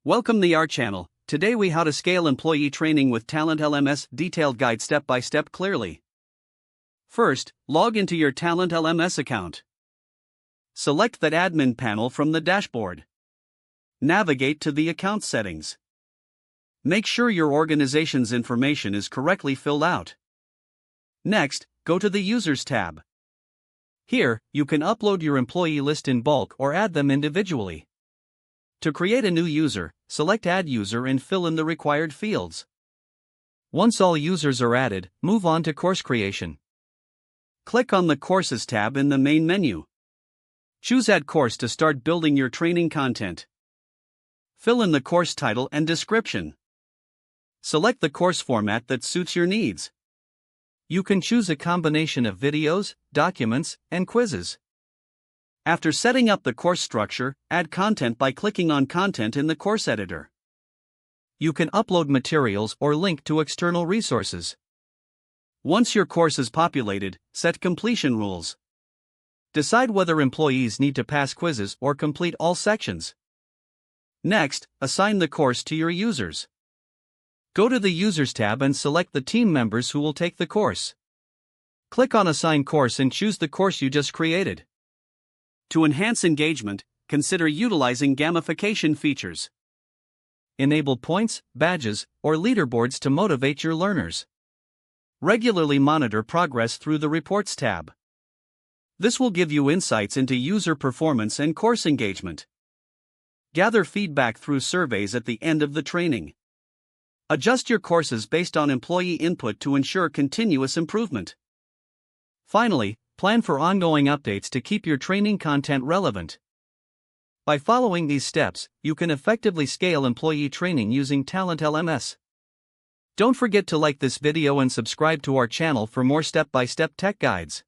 Welcome to our channel. Today we how to scale employee training with TalentLMS detailed guide step by step clearly. First, log into your TalentLMS account. Select that admin panel from the dashboard. Navigate to the account settings. Make sure your organization's information is correctly filled out. Next, go to the Users tab. Here, you can upload your employee list in bulk or add them individually. To create a new user, select Add User and fill in the required fields. Once all users are added, move on to course creation. Click on the Courses tab in the main menu. Choose Add Course to start building your training content. Fill in the course title and description. Select the course format that suits your needs. You can choose a combination of videos, documents, and quizzes. After setting up the course structure, add content by clicking on Content in the course editor. You can upload materials or link to external resources. Once your course is populated, set completion rules. Decide whether employees need to pass quizzes or complete all sections. Next, assign the course to your users. Go to the Users tab and select the team members who will take the course. Click on Assign Course and choose the course you just created. To enhance engagement, consider utilizing gamification features. Enable points, badges, or leaderboards to motivate your learners. Regularly monitor progress through the Reports tab. This will give you insights into user performance and course engagement. Gather feedback through surveys at the end of the training. Adjust your courses based on employee input to ensure continuous improvement. Finally, plan for ongoing updates to keep your training content relevant. By following these steps, you can effectively scale employee training using TalentLMS. Don't forget to like this video and subscribe to our channel for more step-by-step tech guides.